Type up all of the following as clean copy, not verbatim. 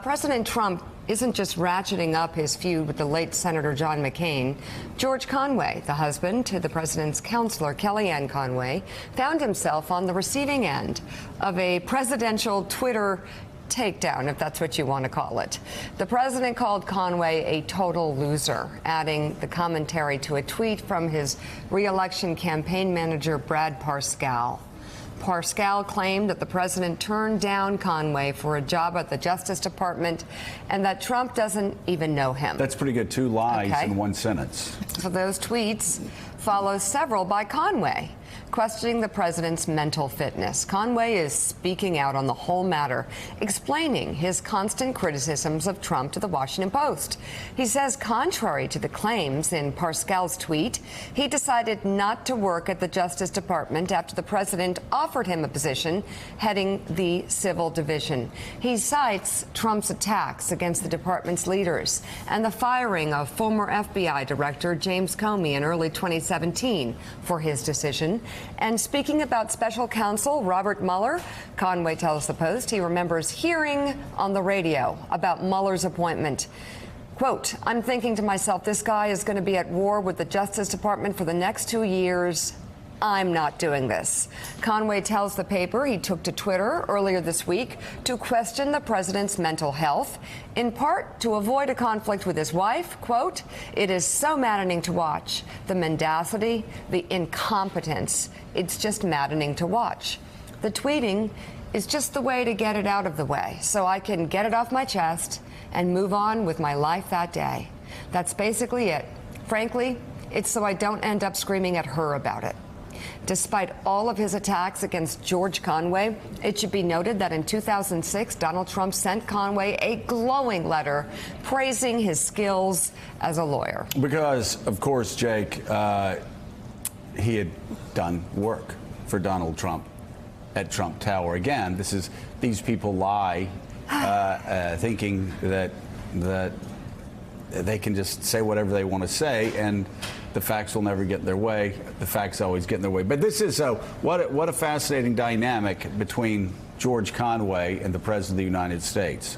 President Trump isn't just ratcheting up his feud with the late Senator John McCain. George Conway, the husband to the president's counselor, Kellyanne Conway, found himself on the receiving end of a presidential Twitter takedown, if that's what you want to call it. The president called Conway a total loser, adding the commentary to a tweet from his re-election campaign manager, Brad Parscale. Parscale claimed that the president turned down Conway for a job at the Justice Department and that Trump doesn't even know him. That's pretty good. Two lies in one sentence. So those tweets follow several by Conway, questioning the president's mental fitness. Conway is speaking out on the whole matter, explaining his constant criticisms of Trump to the Washington Post. He says, contrary to the claims in Parscale's tweet, he decided not to work at the Justice Department after the president offered him a position heading the Civil Division. He cites Trump's attacks against the department's leaders and the firing of former FBI Director James Comey in early 2017 for his decision. And speaking about special counsel Robert Mueller, Conway tells the Post he remembers hearing on the radio about Mueller's appointment. Quote, I'm thinking to myself, this guy is going to be at war with the Justice Department for the next 2 years. I'm not doing this. Conway tells the paper he took to Twitter earlier this week to question the president's mental health, in part to avoid a conflict with his wife. Quote, it is so maddening to watch. The mendacity, the incompetence. It's just maddening to watch. The tweeting is just the way to get it out of the way so I can get it off my chest and move on with my life that day. That's basically it. Frankly, it's so I don't end up screaming at her about it. Despite all of his attacks against George Conway, it should be noted that in 2006, Donald Trump sent Conway a glowing letter praising his skills as a lawyer. Because, of course, Jake, he had done work for Donald Trump at Trump Tower. Again, these people lie, thinking that they can just say whatever they want to say, and the facts will never get in their way. The facts always get in their way. But this is what a fascinating dynamic between George Conway and the President of the United States.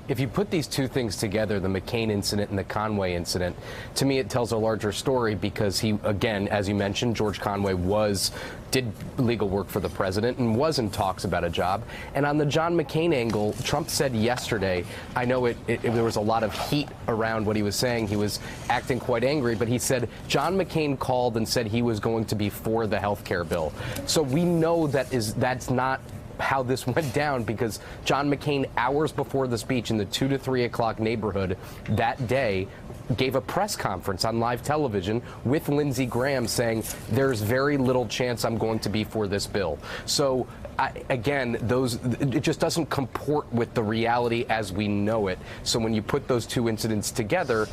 If you put these two things together, the McCain incident and the Conway incident, to me it tells a larger story because he, again, as you mentioned, George Conway did legal work for the president and was in talks about a job. And on the John McCain angle, Trump said yesterday, I know there was a lot of heat around what he was saying. He was acting quite angry, but he said John McCain called and said he was going to be for the health care bill. So we know that's not how this went down, because John McCain, hours before the speech in the 2 to 3 o'clock neighborhood that day, gave a press conference on live television with Lindsey Graham saying there's very little chance I'm going to be for this bill. So again, it just doesn't comport with the reality as we know it. So when you put those two incidents together,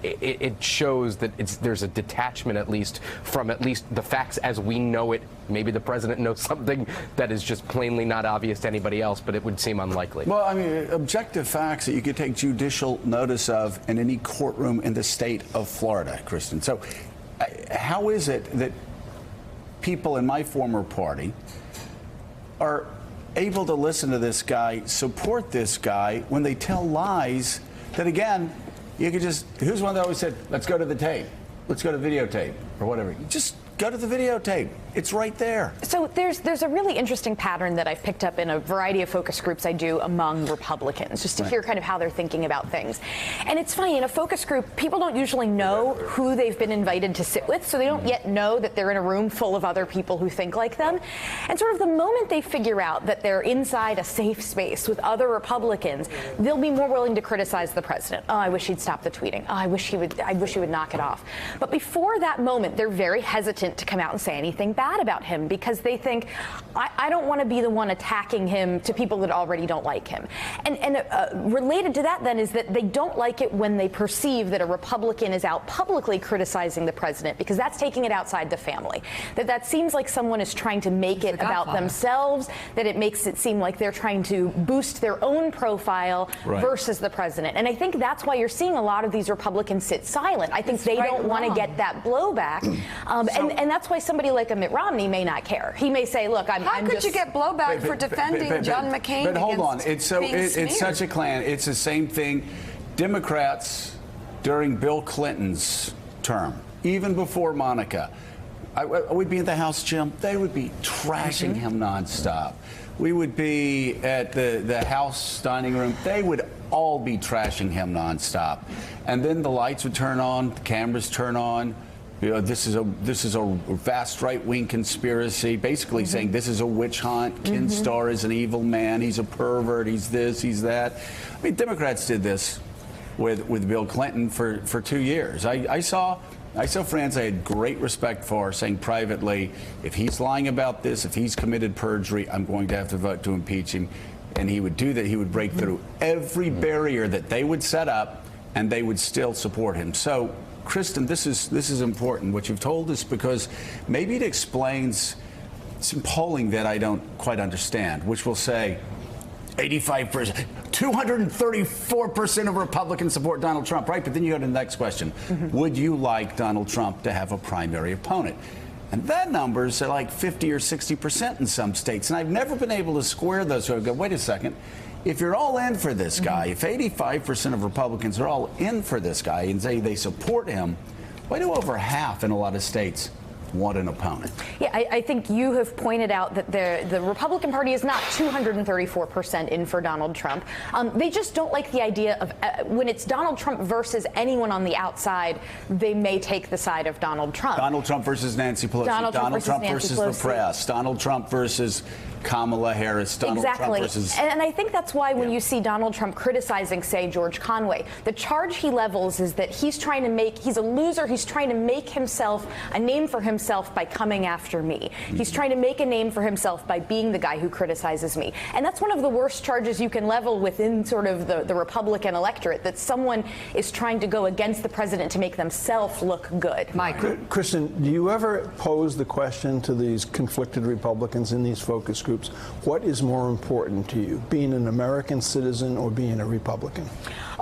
it shows that there's a detachment, at least from the facts as we know it. Maybe the president knows something that is just plainly not obvious to anybody else, but it would seem unlikely. Well, I mean, objective facts that you could take judicial notice of in any courtroom in the state of Florida, Kristen. So how is it that people in my former party are able to listen to this guy, support this guy, when they tell lies that, again, you could just, who's one that always said, let's go to the tape, let's go to videotape, or whatever. Just go to the videotape. It's right there. So there's a really interesting pattern that I've picked up in a variety of focus groups I do among Republicans, just to hear kind of how they're thinking about things. And it's funny, in a focus group, people don't usually know who they've been invited to sit with, so they don't yet know that they're in a room full of other people who think like them. And sort of the moment they figure out that they're inside a safe space with other Republicans, they'll be more willing to criticize the president. Oh, I wish he'd stop the tweeting. Oh, I wish he would knock it off. But before that moment, they're very hesitant to come out and say anything bad about him, because they think, I don't want to be the one attacking him to people that already don't like him. And related to that then is that they don't like it when they perceive that a Republican is out publicly criticizing the president, because that's taking it outside the family. That seems like someone is trying to make it about themselves, that it makes it seem like they're trying to boost their own profile versus the president. And I think that's why you're seeing a lot of these Republicans sit silent. I think they don't want to get that blowback. And that's why somebody like a Mitt Romney may not care. He may say, look, How could you get blowback for defending John McCain? But hold on, against it's being such a smeared? clan. It's the same thing. Democrats during Bill Clinton's term, even before Monica, we'd be in the House, Jim. They would be trashing him nonstop. We would be at the House dining room. They would all be trashing him nonstop. And then the lights would turn on, the cameras turn on. You know, this is a vast right-wing conspiracy, basically saying this is a witch hunt. Ken Starr is an evil man. He's a pervert. He's this. He's that. I mean, Democrats did this with Bill Clinton for 2 years. I saw friends I had great respect for saying privately, if he's lying about this, if he's committed perjury, I'm going to have to vote to impeach him. And he would do that. He would break through every barrier that they would set up, and they would still support him. So, Kristen, this is important, what you've told us, because maybe it explains some polling that I don't quite understand, which will say 85%, 234% of Republicans support Donald Trump, right? But then you go to the next question. Would you like Donald Trump to have a primary opponent? And that number's at like 50 or 60% in some states. And I've never been able to square those. So I go, wait a second. If you're all in for this guy, if 85% of Republicans are all in for this guy and say they support him, why do over half in a lot of states want an opponent? Yeah, I think you have pointed out that the Republican Party is not 234% in for Donald Trump. They just don't like the idea of when it's Donald Trump versus anyone on the outside, they may take the side of Donald Trump. Donald Trump versus Nancy Pelosi. Donald Trump versus the press. Donald Trump versus Kamala Harris. Donald exactly. Trump versus... And I think that's why when you see Donald Trump criticizing, say, George Conway, the charge he levels is that he's a loser. He's trying to make himself a name for himself by coming after me. He's trying to make a name for himself by being the guy who criticizes me. And that's one of the worst charges you can level within sort of the Republican electorate, that someone is trying to go against the president to make themselves look good. Mike. Kristen, do you ever pose the question to these conflicted Republicans in these focus groups? What is more important to you, being an American citizen or being a Republican?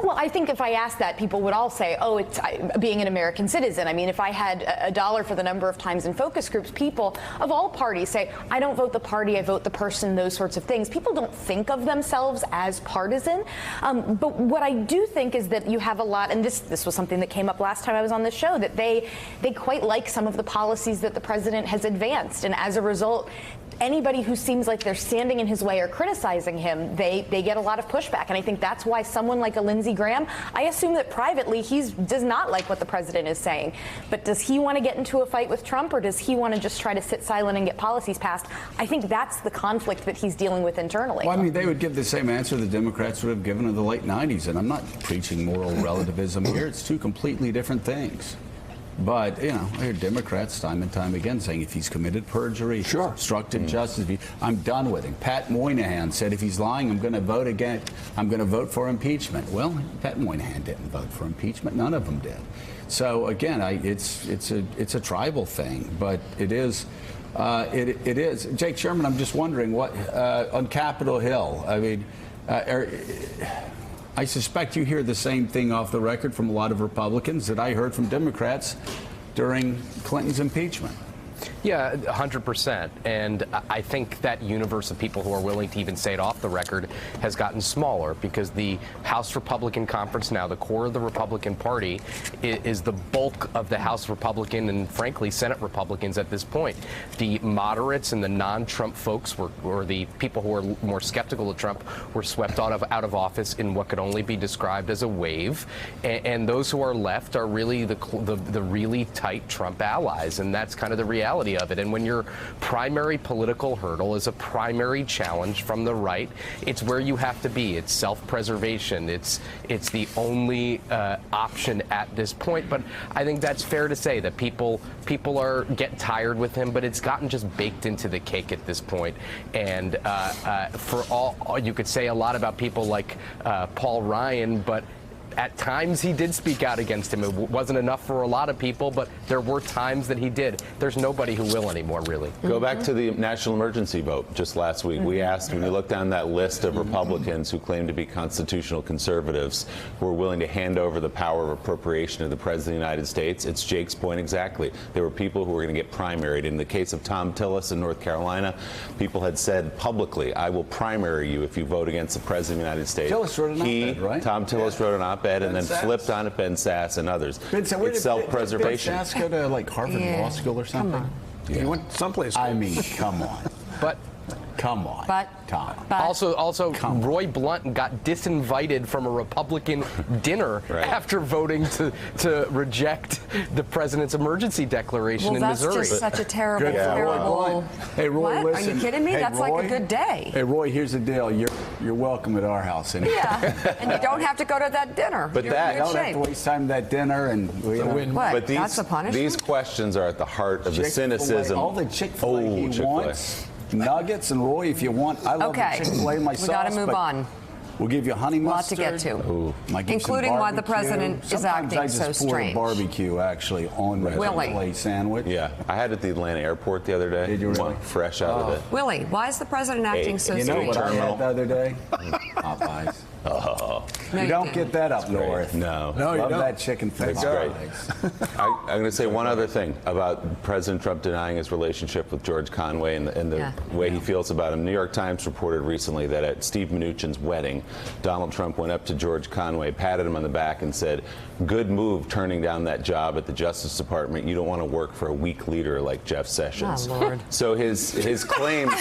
Well, I think if I asked that, people would all say, oh, it's being an American citizen. I mean, if I had a dollar for the number of times in focus groups, people of all parties say, I don't vote the party, I vote the person, those sorts of things. People don't think of themselves as partisan. But what I do think is that you have a lot, and this was something that came up last time I was on this show, that they quite like some of the policies that the president has advanced. And as a result, anybody who seems like they're standing in his way or criticizing him, they get a lot of pushback. And I think that's why someone like a Lindsey Graham, I assume that privately he does not like what the president is saying. But does he want to get into a fight with Trump, or does he want to just try to sit silent and get policies passed? I think that's the conflict that he's dealing with internally. Well, I mean, they would give the same answer the Democrats would have given in the late 90s. And I'm not preaching moral relativism here. It's two completely different things. But, you know, I hear Democrats time and time again saying if he's committed perjury, obstructed justice, I'm done with him. Pat Moynihan said if he's lying, I'm going to vote again. I'm going to vote for impeachment. Well, Pat Moynihan didn't vote for impeachment. None of them did. So, again, it's a tribal thing, but it is. It is. Jake Sherman, I'm just wondering what on Capitol Hill. I mean, I suspect you hear the same thing off the record from a lot of Republicans that I heard from Democrats during Clinton's impeachment. Yeah, 100%. And I think that universe of people who are willing to even say it off the record has gotten smaller, because the House Republican Conference now, the core of the Republican Party, is the bulk of the House Republican and, frankly, Senate Republicans at this point. The moderates and the non-Trump folks, or the people who are more skeptical of Trump, were swept out of office in what could only be described as a wave. And those who are left are really the really tight Trump allies. And that's kind of the reality of it. And when your primary political hurdle is a primary challenge from the right, it's where you have to be. It's self-preservation. It's the only option at this point. But I think that's fair to say that people are getting tired with him, but it's gotten just baked into the cake at this point. And for all you could say a lot about people like Paul Ryan, but at times he did speak out against him. It wasn't enough for a lot of people, but there were times that he did. There's nobody who will anymore, really. Go back to the national emergency vote just last week. We asked, when you look down that list of Republicans who claim to be constitutional conservatives who are willing to hand over the power of appropriation to the President of the United States, it's Jake's point exactly. There were people who were going to get primaried. In the case of Tom Tillis in North Carolina, people had said publicly, I will primary you if you vote against the President of the United States. Tillis wrote an op-ed, right? Tom Tillis wrote an op-ed and then Sass. flipped on it, Ben Sass and others. Ben, so where It's did self-preservation. Ben Sass go to like Harvard Yeah. Law School or something? Come on. He went someplace. I mean, come on. But Come on. But- Tom. but- also Roy Blunt got disinvited from a Republican dinner Right. after voting to reject the president's emergency declaration Well, in that's Missouri. just such a terrible, Good for Roy terrible. Blunt. Hey, Roy, What? listen. Are you kidding me? Hey, That's like Roy. a good day. Hey, Roy, here's the deal. You're welcome at our house. Anytime. Yeah, and you don't have to go to that dinner. But You're that- in You good don't have shape. to waste time at that dinner and What? But That's a punishment? these questions are at the heart of the Chick-fil-A, cynicism. all the Chick-fil-A he Chick-fil-A. wants. Nuggets and Roy, if you want. I love Okay. the Chick-fil-A myself. We gotta move but on. We'll give you honey Lot mustard. to get to. Might give you some Including why the barbecue. president is Sometimes acting I just so pour strange. barbecue actually on the Willie. Chick-fil-A sandwich. Yeah, I had it at the Atlanta airport the other day. Did you really? Fresh out of it. Willie, why is the president acting so You know strange? what I Terminal. had the other day? Popeyes. No, You don't didn't. get that up north. No. No, you Love don't. that chicken finger. It's great. I'm going to say one other thing about President Trump denying his relationship with George Conway and the Yeah. way he feels about him. New York Times reported recently that at Steve Mnuchin's wedding, Donald Trump went up to George Conway, patted him on the back, and said, "Good move turning down that job at the Justice Department. You don't want to work for a weak leader like Jeff Sessions." Oh, Lord. So his claims.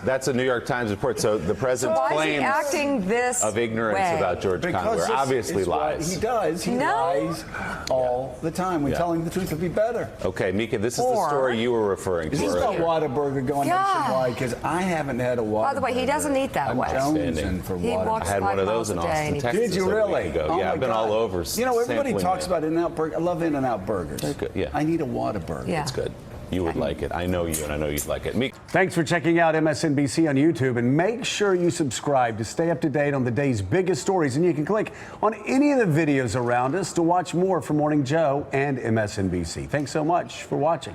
That's a New York Times report. So the So president's why is he claims acting this of ignorance way? about George Conway this are obviously is what lies. He does. He No. lies all the time. When Yeah. telling the truth would be better. Okay, Mika, this is the Or- story you were referring to Is this about earlier. Whataburger going God. nationwide? Because I haven't had a Whataburger. By the way, he doesn't eat that I'm way. jonesing for He Whataburger. walks I had 5 one of miles those in a day and Austin, he- Texas. Did you a week really? ago. Oh Yeah, my I've been God. all over. You know, everybody sampling talks it. about In-N-Out Burger. I love In-N-Out burgers. They're good, yeah. I need a Whataburger. Yeah. It's good. You would like it. I know you, and I know you'd like it. Mika. Thanks for checking out MSNBC on YouTube, and make sure you subscribe to stay up to date on the day's biggest stories. And you can click on any of the videos around us to watch more from Morning Joe and MSNBC. Thanks so much for watching.